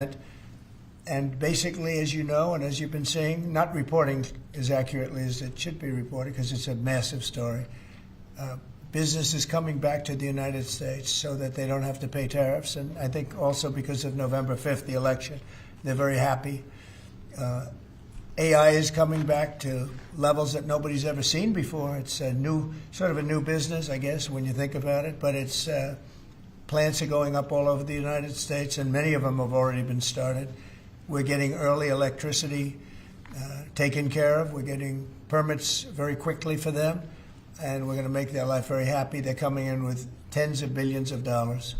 And basically, as you know, and as you've been seeing, not reporting as accurately as it should be reported because it's a massive story. Business is coming back to the United States so that they don't have to pay tariffs. And I think also because of November 5th, the election, they're very happy. AI is coming back to levels that nobody's ever seen before. It's a new, sort of a new business, I guess, when you think about it. But it's plants are going up all over the United States, and many of them have already been started. We're getting early electricity taken care of. We're getting permits very quickly for them, and we're going to make their life very happy. They're coming in with tens of billions of dollars.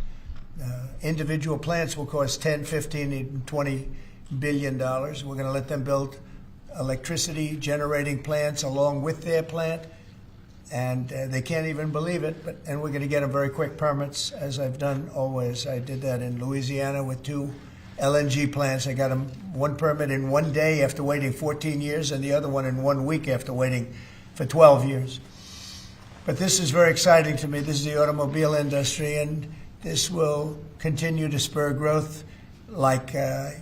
Individual plants will cost 10, 15, even $20 billion. We're going to let them build electricity generating plants along with their plant, and they can't even believe it. And we're going to get them very quick permits, as I've done always. I did that in Louisiana with 2 LNG plants. I got them one permit in 1 day after waiting 14 years, and the other one in 1 week after waiting for 12 years. But this is very exciting to me. This is the automobile industry, and this will continue to spur growth like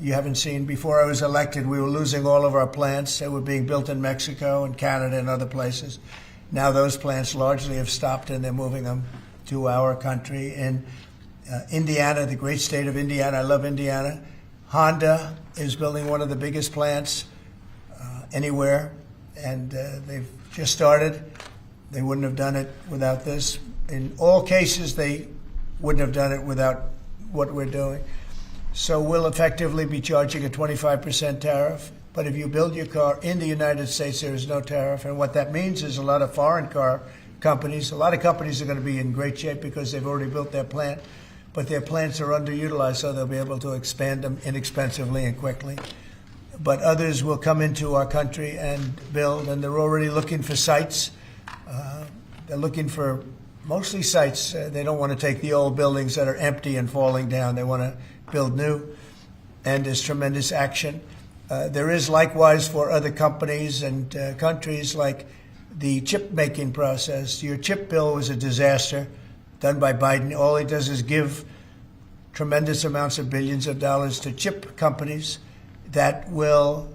you haven't seen. Before I was elected, we were losing all of our plants. They were being built in Mexico and Canada and other places. Now those plants largely have stopped, and they're moving them to our country. In Indiana, the great state of Indiana, I love Indiana. Honda is building one of the biggest plants anywhere, and they've just started. They wouldn't have done it without this. In all cases, they wouldn't have done it without what we're doing. So we'll effectively be charging a 25% tariff. But if you build your car in the United States, there is no tariff. And what that means is a lot of foreign car companies, a lot of companies are going to be in great shape because they've already built their plant. But their plants are underutilized, so they'll be able to expand them inexpensively and quickly. But others will come into our country and build, and they're already looking for sites. They're looking for mostly sites. They don't want to take the old buildings that are empty and falling down. They want to build new, and there's tremendous action. There is likewise for other companies and countries, like the chip making process. Your chip bill was a disaster done by Biden. All he does is give tremendous amounts of billions of dollars to chip companies that will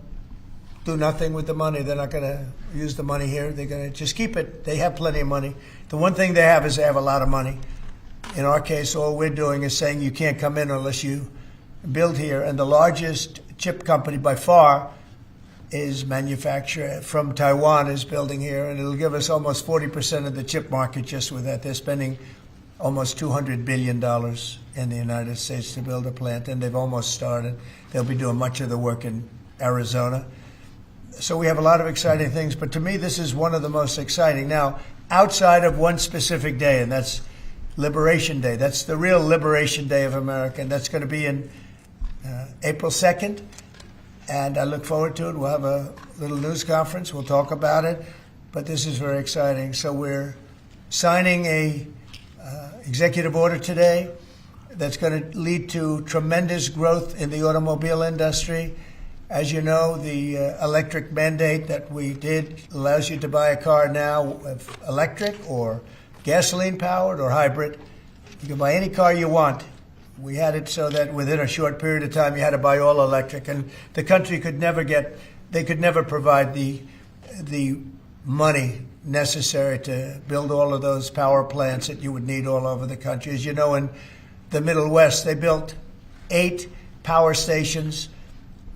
do nothing with the money. They're not going to use the money here. They're going to just keep it. They have plenty of money. The one thing they have is they have a lot of money. In our case, all we're doing is saying you can't come in unless you build here. And the largest chip company by far is manufacturer from Taiwan is building here, and it'll give us almost 40% of the chip market just with that. They're spending almost $200 billion in the United States to build a plant, and they've almost started. They'll be doing much of the work in Arizona. So we have a lot of exciting things, but to me, this is one of the most exciting. Now, outside of one specific day, and that's Liberation Day. That's the real Liberation Day of America, and that's going to be in April 2nd, and I look forward to it. We'll have a little news conference. We'll talk about it, but this is very exciting. So we're signing a executive order today that's going to lead to tremendous growth in the automobile industry. As you know, the electric mandate that we did allows you to buy a car now, electric or gasoline-powered or hybrid. You can buy any car you want. We had it so that within a short period of time, you had to buy all electric, and the country could never provide the money necessary to build all of those power plants that you would need all over the country. As you know, in the Middle West, they built 8 power stations.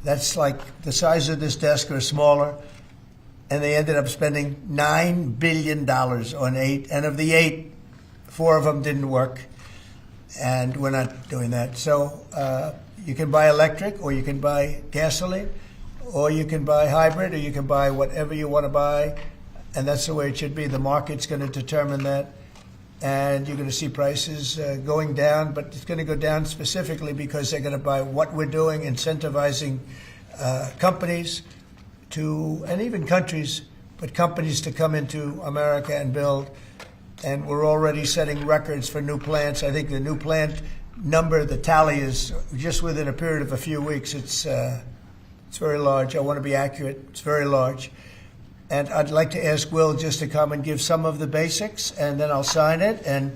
That's like the size of this desk or smaller. And they ended up spending $9 billion on 8. And of the 8, 4 of them didn't work. And we're not doing that. So you can buy electric, or you can buy gasoline, or you can buy hybrid, or you can buy whatever you want to buy. And that's the way it should be. The market's going to determine that. And you're going to see prices going down, but it's going to go down specifically because they're going to buy what we're doing, incentivizing companies to, and even countries, but companies to come into America and build. And we're already setting records for new plants. I think the new plant number, the tally is just within a period of a few weeks. It's very large. I want to be accurate. It's very large. And I'd like to ask Will just to come and give some of the basics, and then I'll sign it, and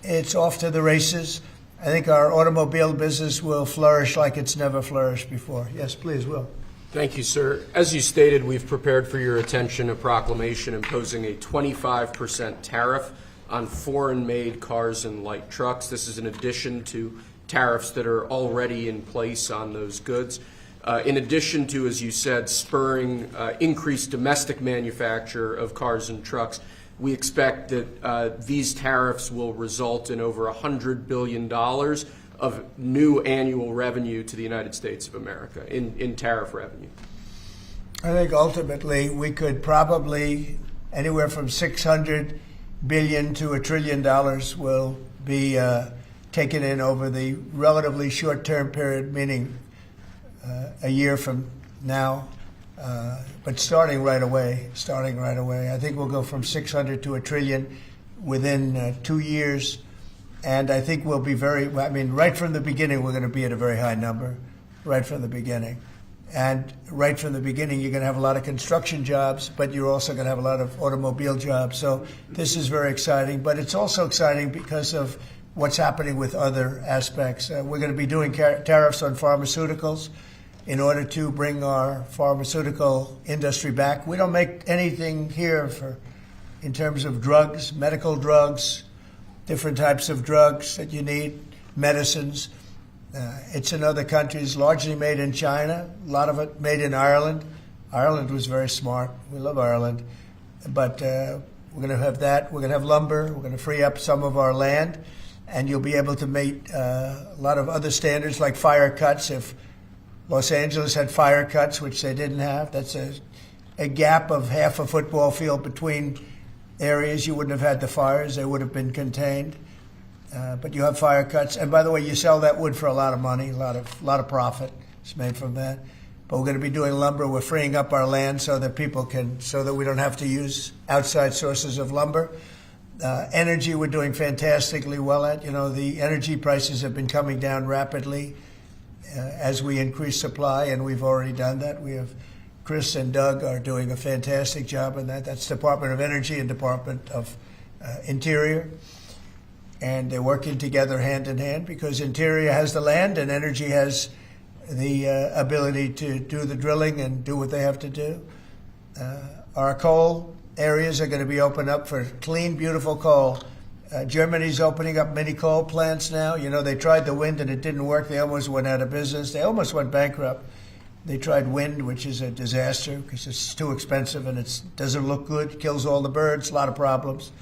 it's off to the races. I think our automobile business will flourish like it's never flourished before. Yes, please, Will. Thank you, sir. As you stated, we've prepared for your attention a proclamation imposing a 25% tariff on foreign-made cars and light trucks. This is in addition to tariffs that are already in place on those goods. In addition to, as you said, spurring increased domestic manufacture of cars and trucks, we expect that these tariffs will result in over $100 billion of new annual revenue to the United States of America in tariff revenue. I think ultimately we could probably anywhere from $600 billion to $1 trillion will be taken in over the relatively short-term period, meaning a year from now, but starting right away. I think we'll go from 600 to $1 trillion within 2 years. And I think we'll be right from the beginning, we're going to be at a very high number, right from the beginning. And right from the beginning, you're going to have a lot of construction jobs, but you're also going to have a lot of automobile jobs. So this is very exciting, but it's also exciting because of what's happening with other aspects. We're going to be doing tariffs on pharmaceuticals in order to bring our pharmaceutical industry back. We don't make anything here in terms of drugs, medical drugs, different types of drugs that you need, medicines. It's in other countries, largely made in China, a lot of it made in Ireland. Ireland was very smart. We love Ireland. But we're going to have that. We're going to have lumber. We're going to free up some of our land. And you'll be able to meet a lot of other standards like fire cuts. If Los Angeles had fire cuts, which they didn't have, that's a gap of half a football field between areas. You wouldn't have had the fires. They would have been contained. But you have fire cuts. And by the way, you sell that wood for a lot of money, a lot of profit is made from that. But we're going to be doing lumber. We're freeing up our land so that we don't have to use outside sources of lumber. Energy, we're doing fantastically well at. The energy prices have been coming down rapidly as we increase supply, and we've already done that. Chris and Doug are doing a fantastic job in that. That's Department of Energy and Department of Interior. And they're working together hand in hand because Interior has the land and Energy has the ability to do the drilling and do what they have to do. Our coal areas are going to be opened up for clean, beautiful coal. Germany's opening up mini coal plants now. They tried the wind and it didn't work. They almost went out of business. They almost went bankrupt. They tried wind, which is a disaster because it's too expensive and it doesn't look good, kills all the birds, a lot of problems.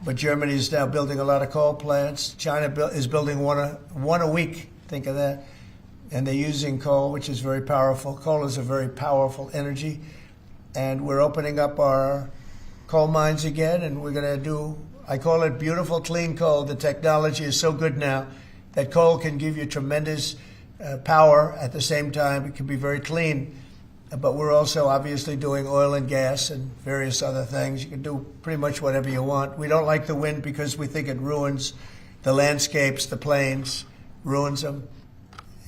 But Germany is now building a lot of coal plants. China is building one a week. Think of that. And they're using coal, which is very powerful. Coal is a very powerful energy. And we're opening up our coal mines again, and we're going to do, I call it beautiful, clean coal. The technology is so good now that coal can give you tremendous power at the same time. It can be very clean. But we're also obviously doing oil and gas and various other things. You can do pretty much whatever you want. We don't like the wind because we think it ruins the landscapes, the plains, ruins them.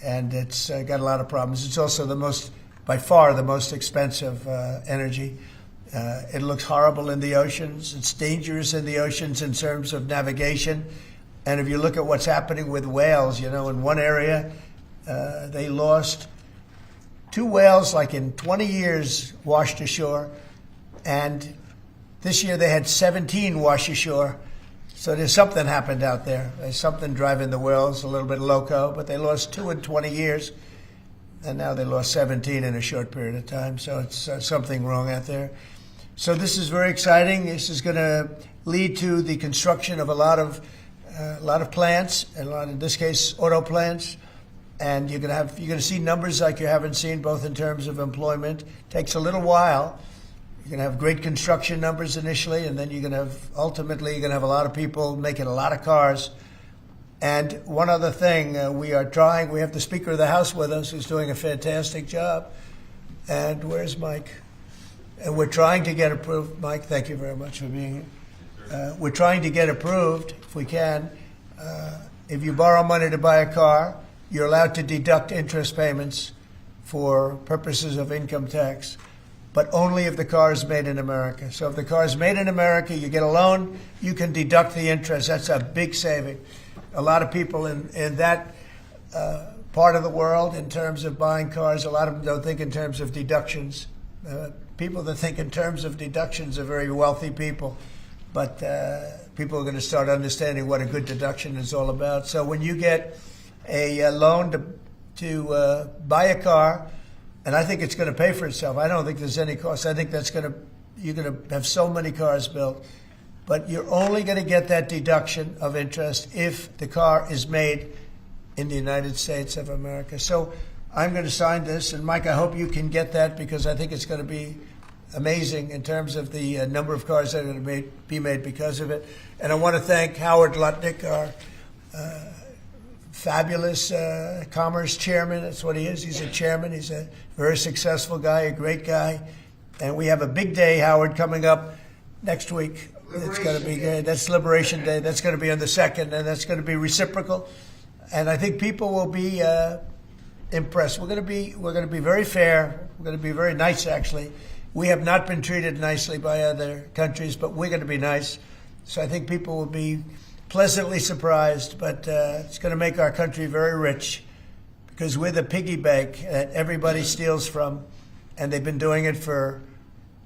And it's got a lot of problems. It's also by far the most expensive energy. It looks horrible in the oceans. It's dangerous in the oceans in terms of navigation. And if you look at what's happening with whales, in one area, they lost 2 whales, like in 20 years, washed ashore. And this year they had 17 wash ashore. So there's something happened out there. There's something driving the whales a little bit loco, but they lost 2 in 20 years. And now they lost 17 in a short period of time. So it's something wrong out there. So this is very exciting. This is going to lead to the construction of a lot of plants, and in this case, auto plants. And you're going to see numbers like you haven't seen, both in terms of employment. It takes a little while. You're going to have great construction numbers initially, and then ultimately you're going to have a lot of people making a lot of cars. And one other thing, we have the Speaker of the House with us, who's doing a fantastic job. And where's Mike? And we're trying to get approved. Mike, thank you very much for being here. We're trying to get approved, if we can. If you borrow money to buy a car, you're allowed to deduct interest payments for purposes of income tax, but only if the car is made in America. So if the car is made in America, you get a loan, you can deduct the interest. That's a big saving. a lot of people in that part of the world in terms of buying cars. A lot of them don't think in terms of deductions. People that think in terms of deductions are very wealthy people. But people are going to start understanding what a good deduction is all about. So when you get a loan to buy a car, and I think it's going to pay for itself. I don't think there's any cost. I think you're going to have so many cars built. But you're only going to get that deduction of interest if the car is made in the United States of America. So I'm going to sign this. And Mike, I hope you can get that, because I think it's going to be amazing in terms of the number of cars that are going to be made because of it. And I want to thank Howard Lutnick, our fabulous commerce chairman. That's what he is. He's a chairman. He's a very successful guy, a great guy. And we have a big day, Howard, coming up next week. It's going to be good. That's Liberation Day. That's going to be on the 2nd, and that's going to be reciprocal. And I think people will be impressed. We're going to be very fair. We're going to be very nice, actually. We have not been treated nicely by other countries, but we're going to be nice. So I think people will be pleasantly surprised, but it's going to make our country very rich, because we're the piggy bank that everybody steals from, and they've been doing it for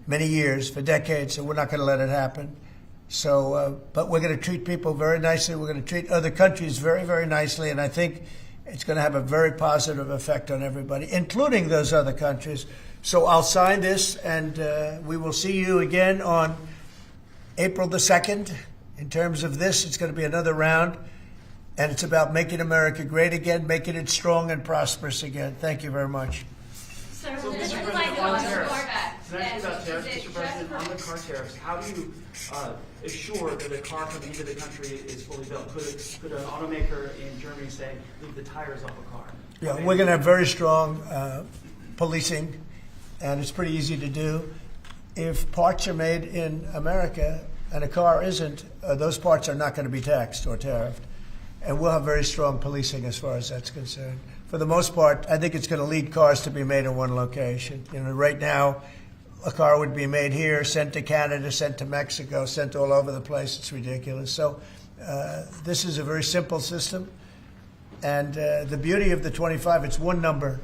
many years, for decades, so we're not going to let it happen. So, but we're going to treat people very nicely. We're going to treat other countries very, very nicely, and I think it's going to have a very positive effect on everybody, including those other countries. So I'll sign this, and we will see you again on April the 2nd. In terms of this, it's going to be another round, and it's about making America great again, making it strong and prosperous again. Thank you very much. Sir, So, this Mr. is like President, on going tariffs. back. Can I ask about tariffs, Mr. President? On the car tariffs, how do you assure that a car coming into the country is fully built? Could an automaker in Germany say, leave the tires off a car? Yeah, we're going to have very strong policing, and it's pretty easy to do. If parts are made in America and a car isn't, those parts are not going to be taxed or tariffed. And we'll have very strong policing as far as that's concerned. For the most part, I think it's going to lead cars to be made in one location. You know, right now, a car would be made here, sent to Canada, sent to Mexico, sent all over the place. It's ridiculous. So this is a very simple system. And the beauty of the 25, it's one number.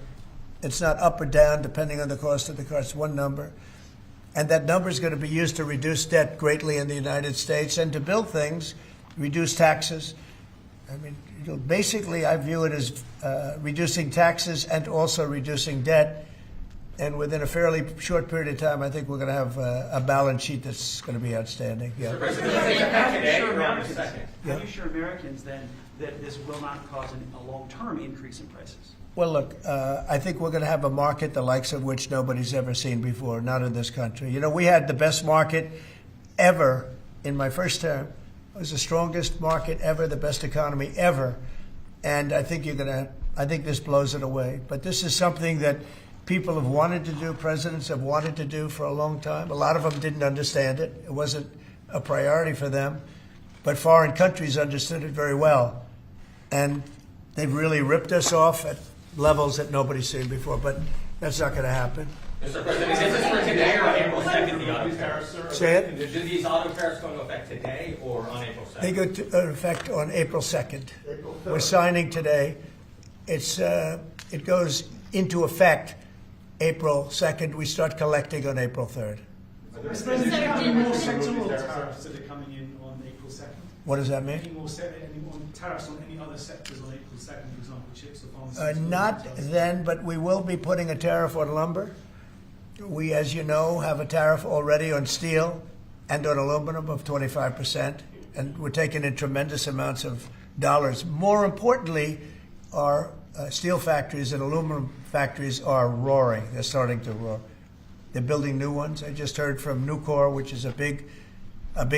It's not up or down depending on the cost of the car. It's one number. And that number is going to be used to reduce debt greatly in the United States and to build things, reduce taxes. I mean, basically, I view it as reducing taxes and also reducing debt. And within a fairly short period of time, I think we're going to have a balance sheet that's going to be outstanding. Yeah. How do you assure Americans then that this will not cause a long-term increase in prices? Well, look, I think we're going to have a market the likes of which nobody's ever seen before, not in this country. You know, we had the best market ever in my first term. It was the strongest market ever, the best economy ever. And I think I think this blows it away. But this is something that people have wanted to do, presidents have wanted to do for a long time. A lot of them didn't understand it. It wasn't a priority for them. But foreign countries understood it very well. And they've really ripped us off at levels that nobody's seen before. But that's not going to happen. Mr. President, is this for today or on April 2nd, the auto tariffs? Say it? Do these auto tariffs go into effect today or on April 2nd? They go into effect on April 2nd. We're signing today. It goes into effect April 2nd. We start collecting on April 3rd. Sir, Any more did- sectoral tariffs that are coming in on April 2nd? What does that mean? Any more tariffs on any other sectors on April 2nd, for example, chips or pharmaceuticals? Not then, but we will be putting a tariff on lumber. We, as you know, have a tariff already on steel and on aluminum of 25%, and we're taking in tremendous amounts of dollars. More importantly, our steel factories and aluminum factories are roaring. They're starting to roar. They're building new ones. I just heard from Nucor, which is a big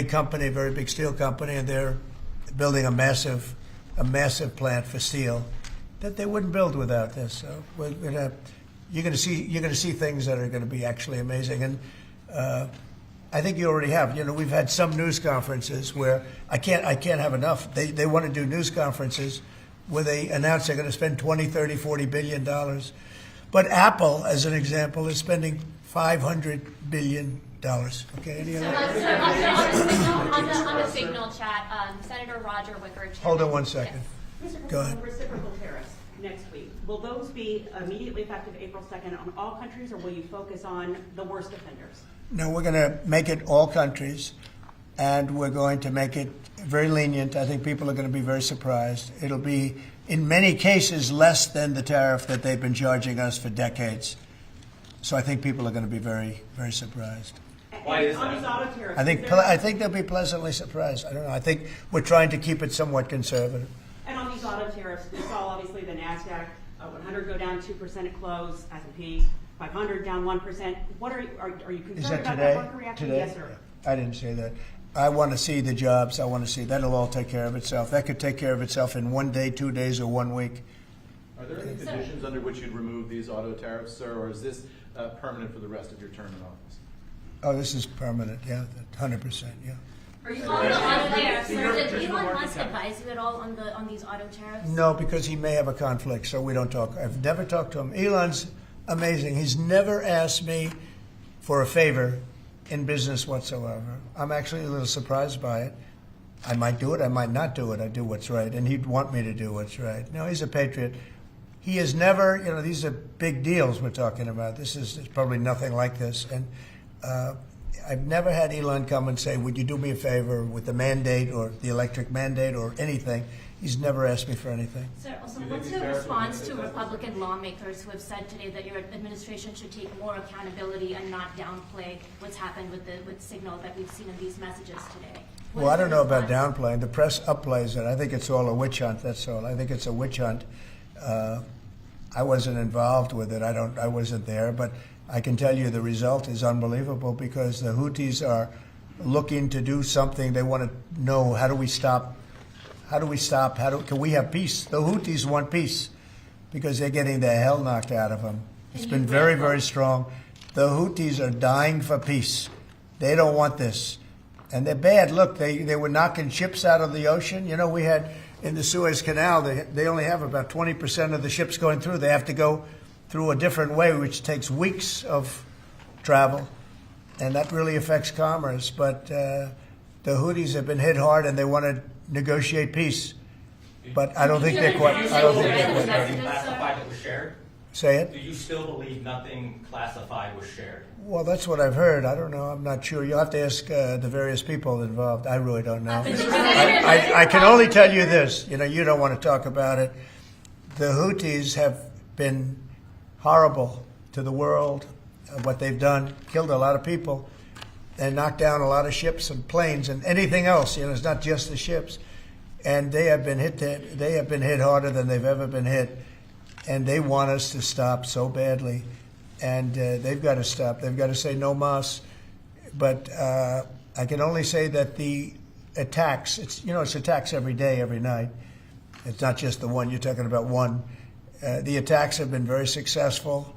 company, a very big steel company, and they're building a massive plant for steel that they wouldn't build without this. So you're going to see things that are going to be actually amazing. And I think you already have. You know, we've had some news conferences where I can't have enough. They want to do news conferences where they announce they're going to spend $20, $30, $40 billion. But Apple, as an example, is spending $500 billion Okay, any other? On the Signal chat, Senator Roger Wicker. Hold on one second. Yes. Mr. Go ahead. President, reciprocal tariffs next week, will those be immediately effective April 2nd on all countries, or will you focus on the worst offenders? No, we're going to make it all countries, and we're going to make it very lenient. I think people are going to be very surprised. It'll be, in many cases, less than the tariff that they've been charging us for decades. So I think people are going to be very, very surprised. Why is On that? these auto tariffs, I think they'll be pleasantly surprised. I don't know. I think we're trying to keep it somewhat conservative. and on these auto tariffs, we saw obviously the NASDAQ 100 go down 2% at close, S&P 500 down 1%. What are you concerned Is that about today? that market reaction? Today? Yes, sir. I didn't say that. I want to see the jobs. I want to see that'll all take care of itself. That could take care of itself in 1 day, 2 days, or 1 week. Are there any conditions under which you'd remove these auto tariffs, sir, or is this permanent for the rest of your term in office? Oh, this is permanent. Yeah, 100%. Yeah. Are you on the auto tariffs? Did Elon Musk advise you at all on these auto tariffs? No, because he may have a conflict, so we don't talk. I've never talked to him. Elon's amazing. He's never asked me for a favor in business whatsoever. I'm actually a little surprised by it. I might do it, I might not do it. I do what's right, and he'd want me to do what's right. No, he's a patriot. He has never, these are big deals we're talking about. This is probably nothing like this. And I've never had Elon come and say, would you do me a favor with the mandate or the electric mandate or anything. He's never asked me for anything. Sir, also, what's your response to Republican lawmakers who have said today that your administration should take more accountability and not downplay what's happened with Signal that we've seen in these messages today? What Well, I is your don't know about response? downplaying. The press upplays it. I think it's all a witch hunt. That's all. I think it's a witch hunt. I wasn't involved with it. I wasn't there, but I can tell you the result is unbelievable because the Houthis are looking to do something. They want to know, how do we stop? How do we stop? Can we have peace? The Houthis want peace because they're getting the hell knocked out of them. It's been very, very strong. The Houthis are dying for peace. They don't want this. And they're bad. Look, they were knocking ships out of the ocean. We had in the Suez Canal, they only have about 20% of the ships going through. They have to go through a different way, which takes weeks of travel. And that really affects commerce. But the Houthis have been hit hard, and they want to negotiate peace. But I don't think they're quite. I don't think they're quite ready. Classified that was shared? Say it. Do you still believe nothing classified was shared? Well, that's what I've heard. I don't know. I'm not sure. You'll have to ask the various people involved. I really don't know. I can only tell you this. You don't want to talk about it. The Houthis have been horrible to the world. What they've done, killed a lot of people, and knocked down a lot of ships and planes and anything else. It's not just the ships. And they have been hit. They have been hit harder than they've ever been hit. And they want us to stop so badly. And they've got to stop. They've got to say no mas. But I can only say that the attacks, it's attacks every day, every night. It's not just the one. You're talking about one. The attacks have been very successful,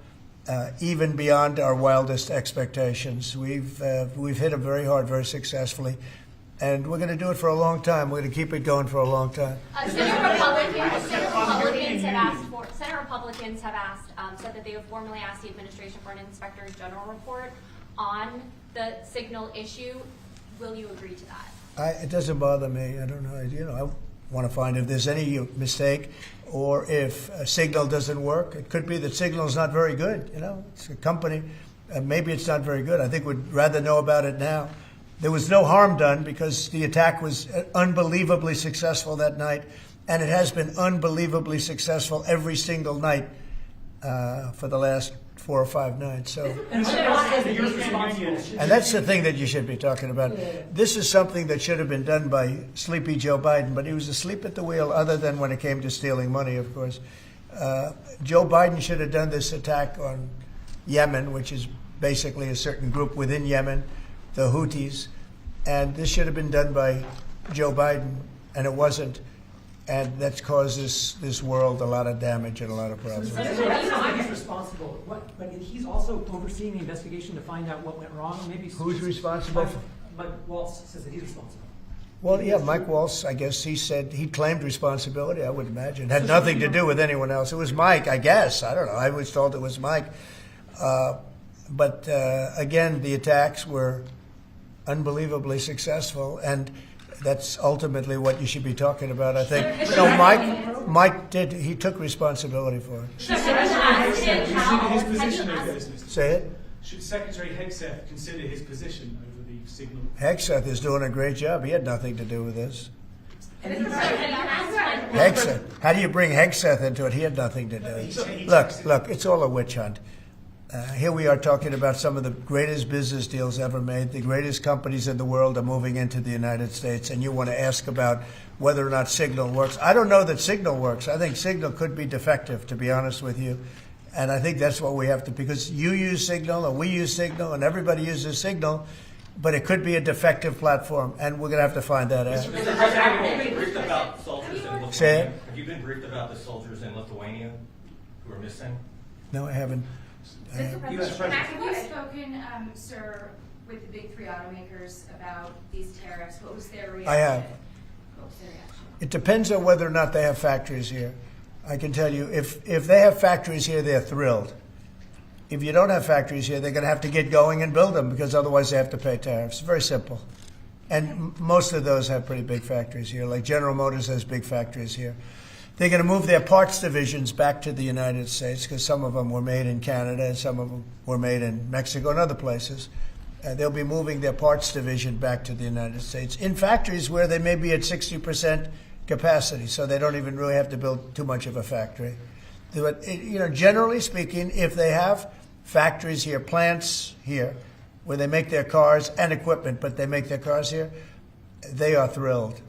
even beyond our wildest expectations. We've hit them very hard, very successfly. And we're going to do it for a long time. We're going to keep it going for a long time. Senate Republicans have said that they have formally asked the administration for an Inspector General report on the Signal issue. Will you agree to that? It doesn't bother me. I don't know. I want to find if there's any mistake or if Signal doesn't work. It could be that Signal is not very good. It's a company. Maybe it's not very good. I think we'd rather know about it now. There was no harm done because the attack was unbelievably successful that night, and it has been unbelievably successful every single night for the last 4 or 5 nights. So, And that's the thing that you should be talking about. This is something that should have been done by sleepy Joe Biden, but he was asleep at the wheel, other than when it came to stealing money, of course. Joe Biden should have done this attack on Yemen, which is basically a certain group within Yemen, the Houthis, and this should have been done by Joe Biden, and it wasn't. And that's caused this world a lot of damage and a lot of problems. He's responsible, but he's also overseeing the investigation to find out what went wrong. Maybe Who's responsible? Mike Waltz says that he's responsible. Well, yeah, Mike Waltz, I guess he said he claimed responsibility, I would imagine. Had nothing to do with anyone else. It was Mike, I guess. I don't know. I was told it was Mike. But again, the attacks were unbelievably successful, and that's ultimately what you should be talking about, I think. No, Mike did. He took responsibility for it. So can I ask him Consider how, his have you position over asked, this, Mr. Say it. Should Secretary Hegseth consider his position over the signal? Hegseth is doing a great job. He had nothing to do with this. have you asked Mike? Hegseth. How do you bring Hegseth into it? He had nothing to do. Look, it's all a witch hunt. Here we are talking about some of the greatest business deals ever made. The greatest companies in the world are moving into the United States, and you want to ask about whether or not Signal works. I don't know that Signal works. I think Signal could be defective, to be honest with you. And I think that's what we have to, because you use Signal and we use Signal and everybody uses Signal, but it could be a defective platform, and we're going to have to find that out. Mr. President, have you been briefed about soldiers in Lithuania? Say it. Have you been briefed about the soldiers in Lithuania who are missing? No, I haven't. Mr. U.S. President, President. have you spoken, sir, with the big three automakers about these tariffs? What was their reaction? I have. What was their reaction? It depends on whether or not they have factories here. I can tell you, if they have factories here, they're thrilled. If you don't have factories here, they're going to have to get going and build them, because otherwise they have to pay tariffs. Very simple. And most of those have pretty big factories here, like General Motors has big factories here. They're going to move their parts divisions back to the United States, because some of them were made in Canada and some of them were made in Mexico and other places. They'll be moving their parts division back to the United States in factories where they may be at 60% capacity, so they don't even really have to build too much of a factory. But, generally speaking, if they have factories here, plants here, where they make their cars and equipment, but they make their cars here, they are thrilled.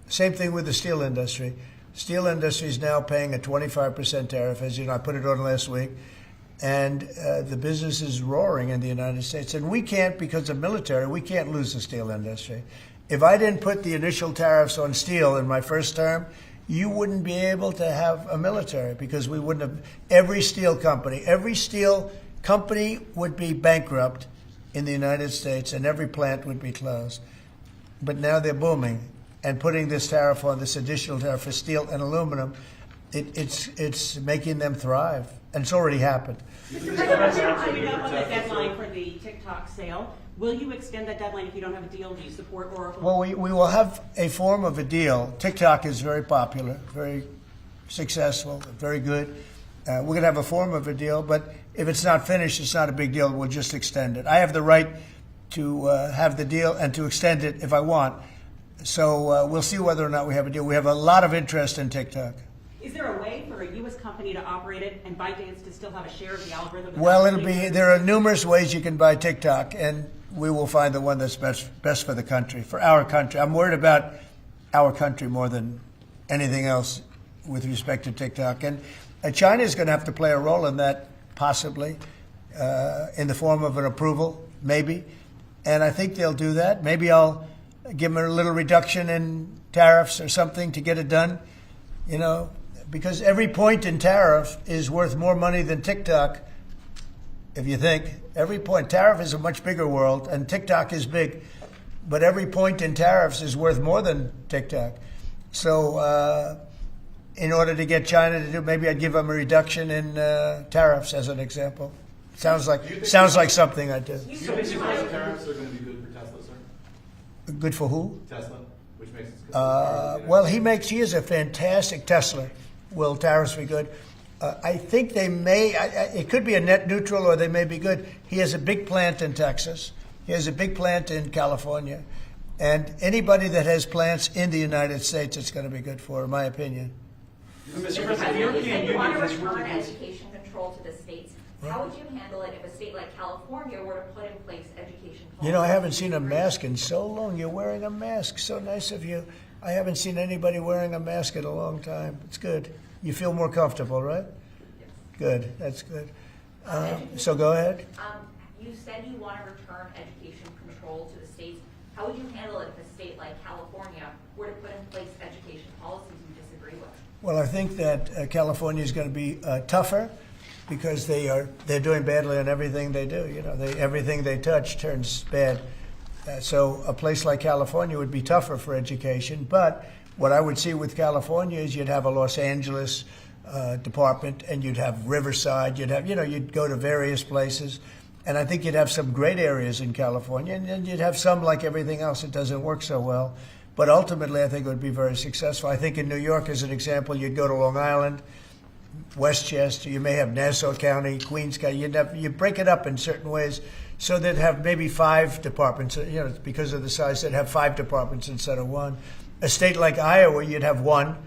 Same thing with the steel industry. Steel industry is now paying a 25% tariff, as you know, I put it on last week, and the business is roaring in the United States. And we can't, because of military, we can't lose the steel industry. If I didn't put the initial tariffs on steel in my first term, you wouldn't be able to have a military, because we wouldn't have. Every steel company would be bankrupt in the United States, and every plant would be closed. But now they're booming. And putting this tariff on, this additional tariff for steel and aluminum, it's making them thrive. And it's already happened. Mr. President, coming up on the deadline for the TikTok sale, will you extend that deadline if you don't have a deal? Do you support Oracle? Well, we will have a form of a deal. TikTok is very popular, very successful, very good. We're going to have a form of a deal, but if it's not finished, it's not a big deal. We'll just extend it. I have the right to have the deal and to extend it if I want. So we'll see whether or not we have a deal. We have a lot of interest in TikTok. Is there a way for a U.S. company to operate it and ByteDance to still have a share of the algorithm? Well, there are numerous ways you can buy TikTok, and we will find the one that's best for the country, for our country. I'm worried about our country more than anything else with respect to TikTok. And China is going to have to play a role in that, possibly, in the form of an approval, maybe. And I think they'll do that. Maybe I'll give them a little reduction in tariffs or something to get it done, because every point in tariff is worth more money than TikTok, if you think. Every point. Tariff is a much bigger world, and TikTok is big, but every point in tariffs is worth more than TikTok. So in order to get China to do, maybe I'd give them a reduction in tariffs, as an example. Sounds like something I'd do. Do you think these tariffs are going to be good for Tesla, sir? Good for who? Tesla, which makes it. Well, he is a fantastic Tesla. Will tariffs be good? I think they may. It could be a net neutral, or they may be good. He has a big plant in Texas. He has a big plant in California. And anybody that has plants in the United States, it's going to be good for, in my opinion. Mr. President, the European Union want to has return ruled against. education control to the states. How would you handle it if a state like California were to put in place education policy? I haven't seen a mask in so long. You're wearing a mask. So nice of you. I haven't seen anybody wearing a mask in a long time. It's good. You feel more comfortable, right? Yes. Good. That's good. So go ahead. You said you want to return education control to the states. How would you handle it if a state like California were to put in place education policies you disagree with? Well, I think that California is going to be tougher, because they're doing badly on everything they do. Everything they touch turns bad. So a place like California would be tougher for education. But what I would see with California is you'd have a Los Angeles department, and you'd have Riverside. You'd go to various places, And I think you'd have some great areas in California, and then you'd have some, like everything else, that doesn't work so well. But ultimately, I think it would be very successful. I think in New York, as an example, you'd go to Long Island, Westchester, you may have Nassau County, Queens County. You break it up in certain ways so that have maybe 5 departments, because of the size, they'd have 5 departments instead of 1. A state like Iowa, you'd have 1.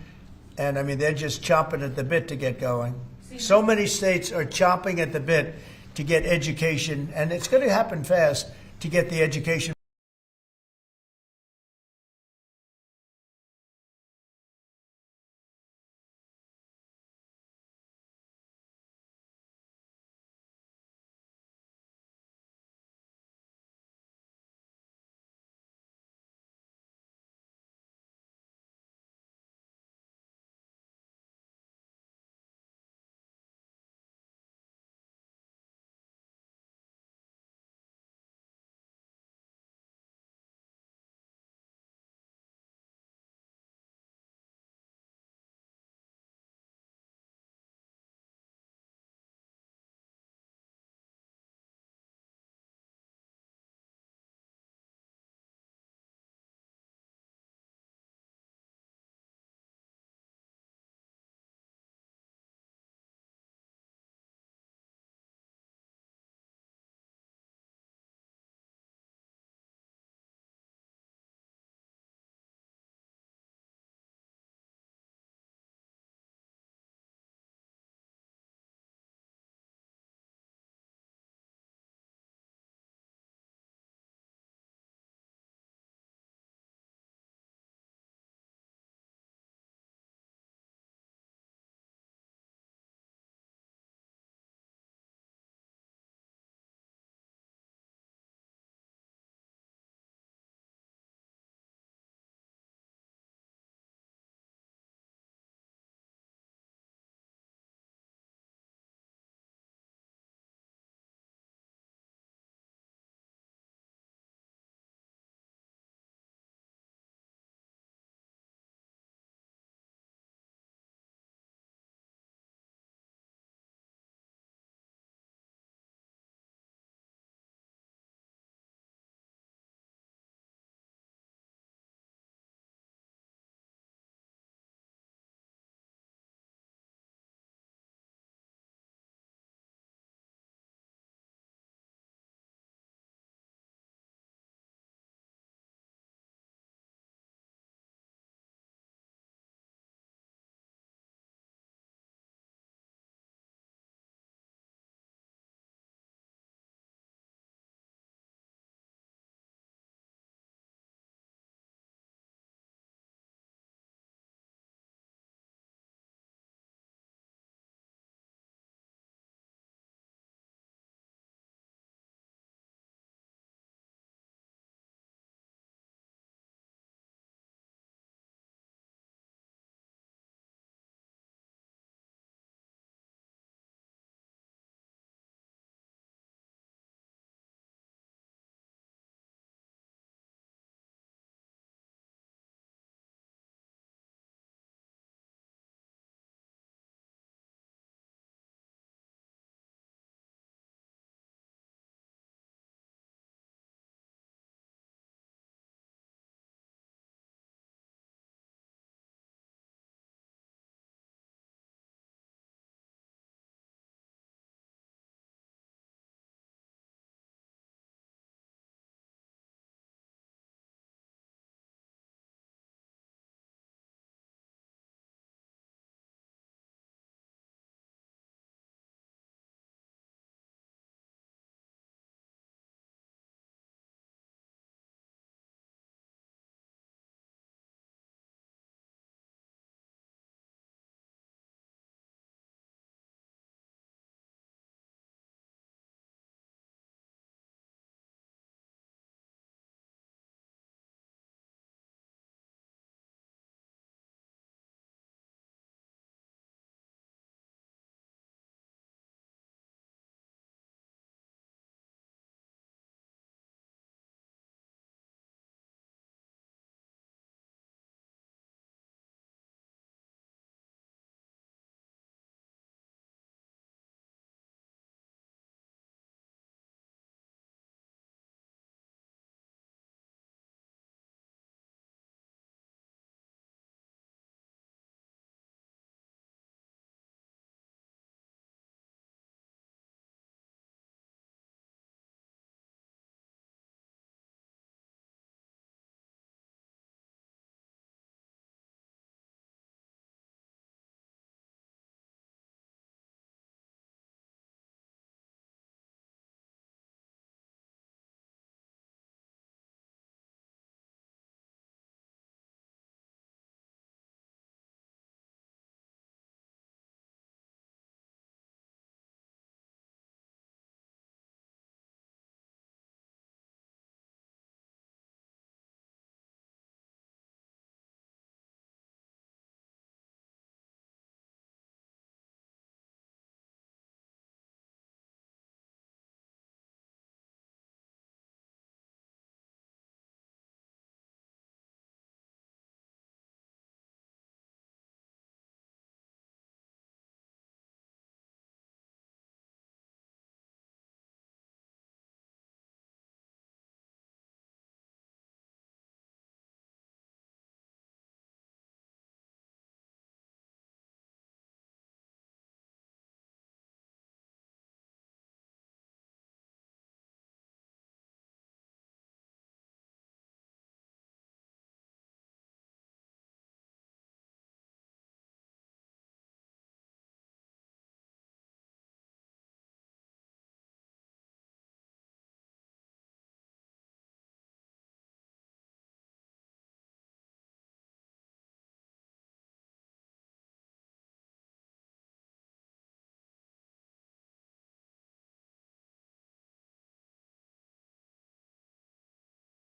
And I mean, they're just chomping at the bit to get going. So many states are chomping at the bit to get education, and it's going to happen fast, to get the education